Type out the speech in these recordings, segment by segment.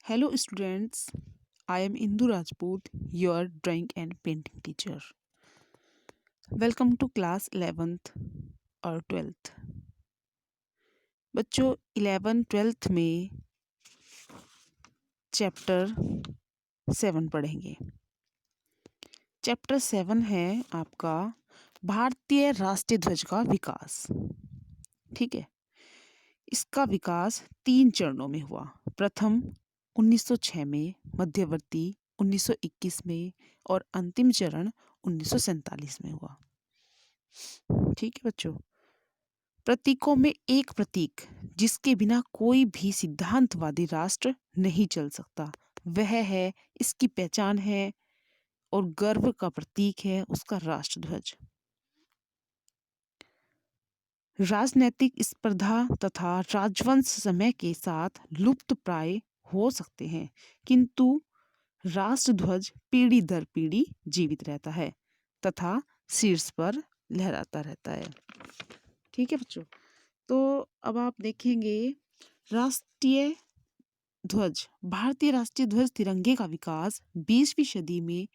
Hello students, I am Indu Rajput, your drawing and painting teacher. Welcome to class 11th और 12th. बच्चों 11th 12th में chapter 7 पढ़ेंगे. Chapter 7 है आपका भारतीय राष्ट्रीय ध्वज का विकास. ठीक है. इसका विकास 3 चरणों में हुआ. प्रथम 1906 में, मध्यवर्ती 1921 में और अंतिम चरण 1947 में हुआ. ठीक है बच्चों. प्रतीकों में एक प्रतीक जिसके बिना कोई भी सिद्धांतवादी राष्ट्र नहीं चल सकता, वह है, इसकी पहचान है और गर्व का प्रतीक है उसका राष्ट्रध्वज. राजनैतिक स्पर्धा तथा राजवंश समय के साथ लुप्त प्राय हो सकते हैं, किंतु राष्ट्रध्वज पीढ़ी दर पीढ़ी जीवित रहता है तथा शीर्ष पर लहराता रहता है. ठीक है बच्चों. तो अब आप देखेंगे राष्ट्रीय ध्वज. भारतीय राष्ट्रीय ध्वज तिरंगे का विकास 20वीं सदी में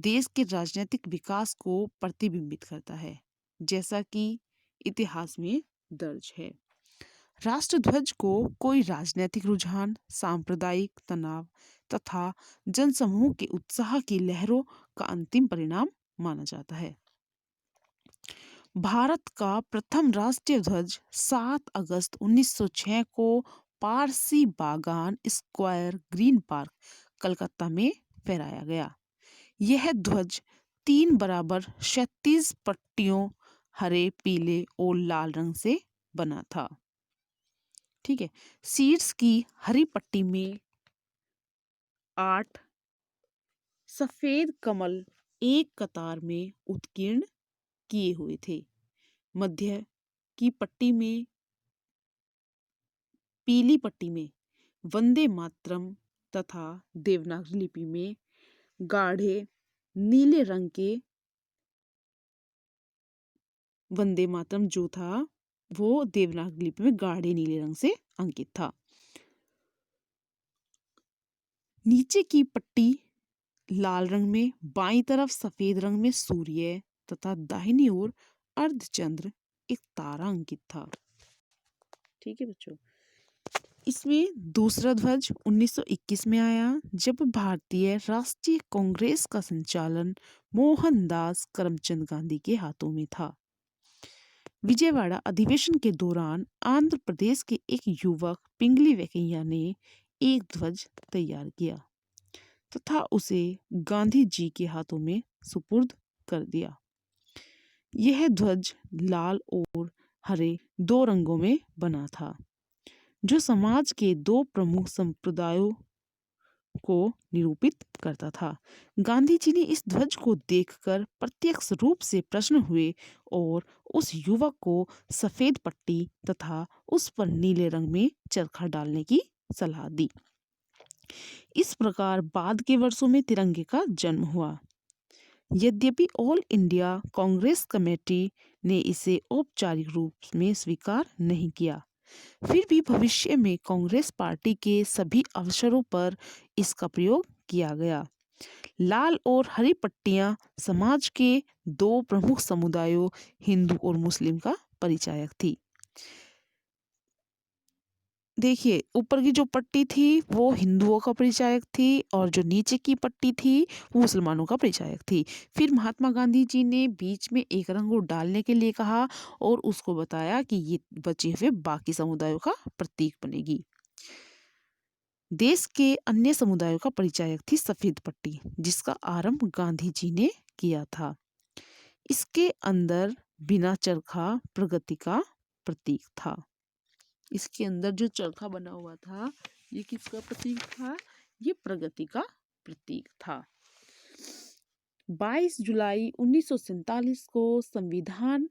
देश के राजनीतिक विकास को प्रतिबिंबित करता है, जैसा कि इतिहास में दर्ज है. राष्ट्रध्वज को कोई राजनीतिक रुझान, सांप्रदायिक तनाव तथा जनसमूह के उत्साह की लहरों का अंतिम परिणाम माना जाता है. भारत का प्रथम राष्ट्रीय ध्वज 7 अगस्त 1906 को पारसी बागान स्क्वायर ग्रीन पार्क कलकत्ता में फहराया गया. यह ध्वज 3 बराबर 36 पट्टियों हरे, पीले और लाल रंग से बना था. ठीक है. शीर्ष की हरी पट्टी में 8 सफेद कमल एक कतार में उत्कीर्ण किए हुए थे. मध्य की पट्टी में, पीली पट्टी में वंदे मातरम तथा देवनागरी लिपि में गाढ़े नीले रंग के वंदे मातरम जो था वो देवनागरी लिपि में गाढ़े नीले रंग से अंकित था. नीचे की पट्टी लाल रंग में, बाईं तरफ सफेद रंग में सूर्य तथा दाहिनी ओर अर्धचंद्र एक तारा अंकित था. ठीक है बच्चों. इसमें दूसरा ध्वज 1921 में आया, जब भारतीय राष्ट्रीय कांग्रेस का संचालन मोहनदास करमचंद गांधी के हाथों में था. विजयवाड़ा अधिवेशन के दौरान आंध्र प्रदेश के एक युवक पिंगली वेंकैया ने एक ध्वज तैयार किया तथा उसे गांधी जी के हाथों में सुपुर्द कर दिया. यह ध्वज लाल और हरे 2 रंगों में बना था, जो समाज के 2 प्रमुख संप्रदायों को निरूपित करता था. गांधी जी ने इस ध्वज को देखकर प्रत्यक्ष रूप से प्रसन्न हुए और उस युवक को सफेद पट्टी तथा उस पर नीले रंग में चरखा डालने की सलाह दी. इस प्रकार बाद के वर्षों में तिरंगे का जन्म हुआ. यद्यपि ऑल इंडिया कांग्रेस कमेटी ने इसे औपचारिक रूप में स्वीकार नहीं किया, फिर भी भविष्य में कांग्रेस पार्टी के सभी अवसरों पर इसका प्रयोग किया गया. लाल और हरी पट्टियां समाज के 2 प्रमुख समुदायों हिंदू और मुस्लिम का परिचायक थी. देखिए, ऊपर की जो पट्टी थी वो हिंदुओं का परिचायक थी और जो नीचे की पट्टी थी वो मुसलमानों का परिचायक थी. फिर महात्मा गांधी जी ने बीच में एक रंग को डालने के लिए कहा और उसको बताया कि ये बचे हुए बाकी समुदायों का प्रतीक बनेगी. देश के अन्य समुदायों का परिचायक थी सफेद पट्टी, जिसका आरंभ गांधी जी ने किया था. इसके अंदर बिना चरखा प्रगति का प्रतीक था. इसके अंदर जो चरखा बना हुआ था ये किसका प्रतीक था? ये प्रगति का प्रतीक था. 22 जुलाई 1947 को संविधान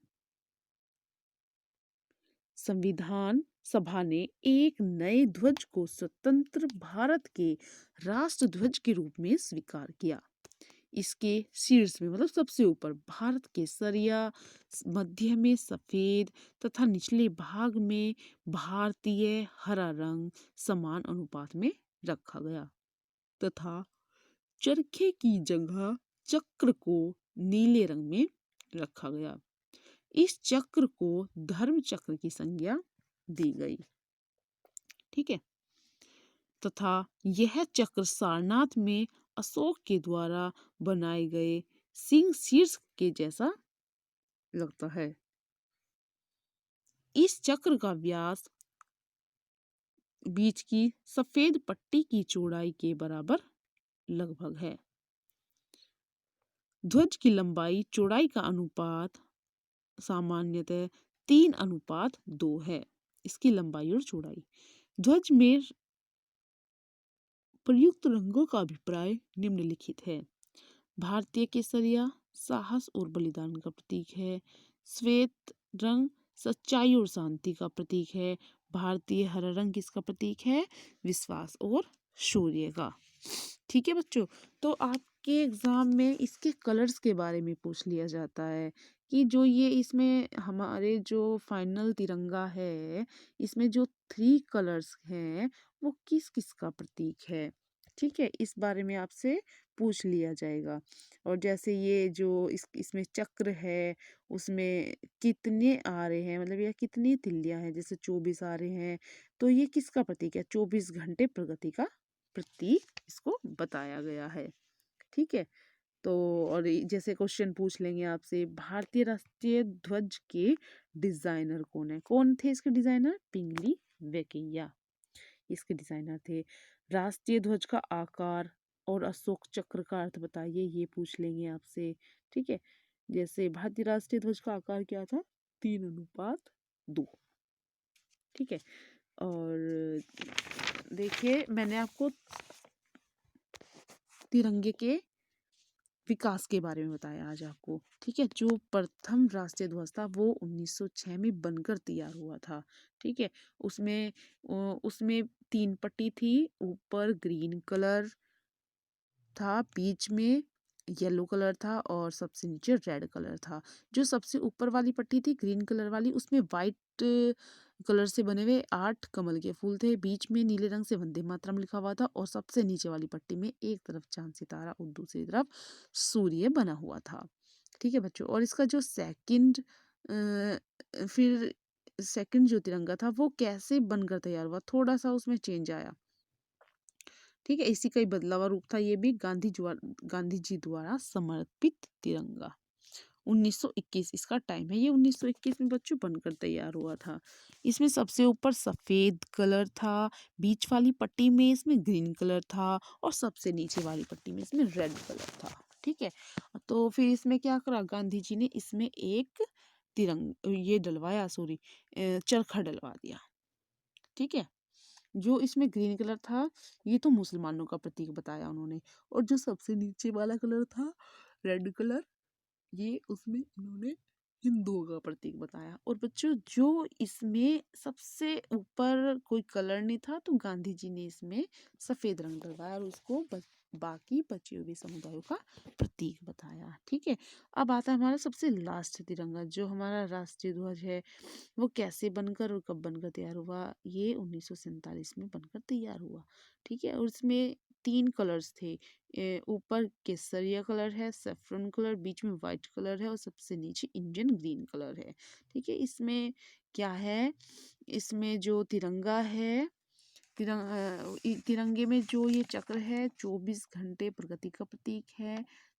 सभा ने एक नए ध्वज को स्वतंत्र भारत के राष्ट्र ध्वज के रूप में स्वीकार किया. इसके शीर्ष में मतलब सबसे ऊपर भारत केसरिया, मध्य में सफेद तथा निचले भाग में भारतीय हरा रंग समान अनुपात में रखा गया तथा चरखे की जगह चक्र को नीले रंग में रखा गया। इस चक्र को धर्म चक्र की संज्ञा दी गई। ठीक है, तथा यह चक्र सारनाथ में अशोक के द्वारा बनाए गए सिंह शीर्ष के जैसा लगता है। इस चक्र का व्यास बीच की सफेद पट्टी की चौड़ाई के बराबर लगभग है। ध्वज की लंबाई चौड़ाई का अनुपात सामान्यतः 3:2 है। इसकी लंबाई और चौड़ाई। ध्वज में प्रयुक्त रंगों का अभिप्राय निम्नलिखित है। भारतीय केसरिया साहस और बलिदान का प्रतीक है। श्वेत रंग सच्चाई और शांति का प्रतीक है। भारतीय हरा रंग किसका प्रतीक है? विश्वास और शौर्य का। ठीक है बच्चों, तो आपके एग्जाम में इसके कलर्स के बारे में पूछ लिया जाता है कि जो ये इसमें हमारे जो फाइनल तिरंगा है, इसमें जो 3 कलर्स हैं वो किस किस का प्रतीक है। ठीक है, इस बारे में आपसे पूछ लिया जाएगा। और जैसे ये जो इसमें चक्र है उसमें कितने आ रहे हैं, मतलब यह कितनी तिल्लियां हैं, जैसे 24 आ रहे हैं, तो ये किसका प्रतीक है? 24 घंटे प्रगति का प्रतीक इसको बताया गया है। ठीक है, तो और जैसे क्वेश्चन पूछ लेंगे आपसे, भारतीय राष्ट्रीय ध्वज के डिजाइनर कौन है? कौन थे इसके डिजाइनर? पिंगली वेंकैया इसके डिजाइनर थे। राष्ट्रीय ध्वज का आकार और अशोक चक्र का अर्थ बताइए, ये पूछ लेंगे आपसे। ठीक है, जैसे भारतीय राष्ट्रीय ध्वज का आकार क्या था? 3:2। ठीक है, और देखिए मैंने आपको तिरंगे के विकास के बारे में बताया आज आपको। ठीक है, जो प्रथम राष्ट्रीय ध्वज था वो 1906 में बनकर तैयार हुआ था। ठीक है, उसमें 3 पट्टी थी, ऊपर ग्रीन कलर था, बीच में येलो कलर था और सबसे नीचे रेड कलर था। जो सबसे ऊपर वाली पट्टी थी ग्रीन कलर वाली, उसमें वाइट कलर से बने हुए 8 कमल के फूल थे, बीच में नीले रंग से वंदे मातरम लिखा हुआ था और सबसे नीचे वाली पट्टी में एक तरफ चांद सितारा और दूसरी तरफ सूर्य बना हुआ था। ठीक है बच्चों, और इसका जो फिर सेकंड जो तिरंगा था वो कैसे बनकर तैयार हुआ, थोड़ा सा उसमें चेंज आया। ठीक है, इसी का ही बदलावा रूप था ये भी। गांधी जी द्वारा समर्पित तिरंगा 1921 इसका टाइम है। ये 1921 में बच्चों बनकर तैयार हुआ था। इसमें सबसे ऊपर सफेद कलर था, बीच वाली पट्टी में इसमें ग्रीन कलर था और सबसे नीचे वाली पट्टी में इसमें रेड कलर था। ठीक है, तो फिर इसमें क्या करा गांधी जी ने, इसमें एक ये डलवाया, सॉरी चरखा डलवा दिया। ठीक है, जो इसमें ग्रीन कलर था ये तो मुसलमानों का प्रतीक बताया उन्होंने, और जो सबसे नीचे वाला कलर था रेड कलर, ये उसमें उन्होंने हिंदुओं का प्रतीक बताया। और बच्चों जो इसमें सबसे ऊपर कोई कलर नहीं था तो गांधी जी ने इसमें सफेद रंग डलवाया और उसको बाकी बचे हुए समुदायों का प्रतीक बताया। ठीक है, अब आता है हमारा सबसे लास्ट तिरंगा, जो हमारा राष्ट्रीय ध्वज है वो कैसे बनकर और कब बनकर तैयार हुआ। ये 1947 में बनकर तैयार हुआ। ठीक है, और इसमें 3 कलर्स थे, ऊपर केसरिया कलर है, सेफ्रन कलर, बीच में वाइट कलर है और सबसे नीचे इंडियन ग्रीन कलर है। ठीक है, इसमें क्या है, इसमें जो तिरंगा है, तिरंगे में जो ये चक्र है 24 घंटे प्रगति का प्रतीक है,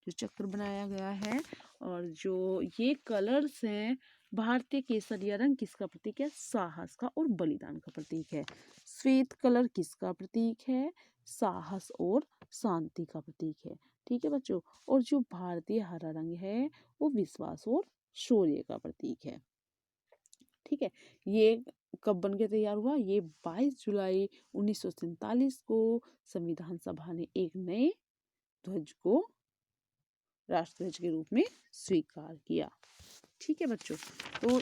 जो चक्र बनाया गया है। और जो ये कलर्स हैं, भारतीय केसरिया रंग किसका प्रतीक है? साहस का और बलिदान का प्रतीक है। श्वेत कलर किसका प्रतीक है? साहस और शांति का प्रतीक है। ठीक है बच्चों, और जो भारतीय हरा रंग है वो विश्वास और शौर्य का प्रतीक है। ठीक है, ये कब बन के तैयार हुआ? ये 22 जुलाई 1947 को संविधान सभा ने एक नए ध्वज को राष्ट्रध्वज के रूप में स्वीकार किया। ठीक है बच्चों, तो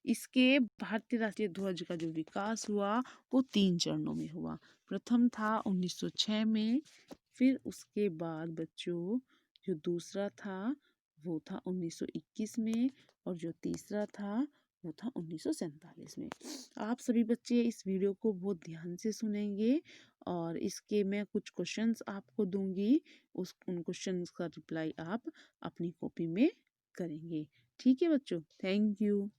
इसके भारतीय राष्ट्रीय ध्वज का जो विकास हुआ वो 3 चरणों में हुआ। प्रथम था 1906 में, फिर उसके बाद बच्चों जो दूसरा था वो था 1921 में, और जो तीसरा था वो था 1947 में। आप सभी बच्चे इस वीडियो को बहुत ध्यान से सुनेंगे और इसके मैं कुछ क्वेश्चंस आपको दूंगी, उन क्वेश्चंस का रिप्लाई आप अपनी कॉपी में करेंगे। ठीक है बच्चों, थैंक यू।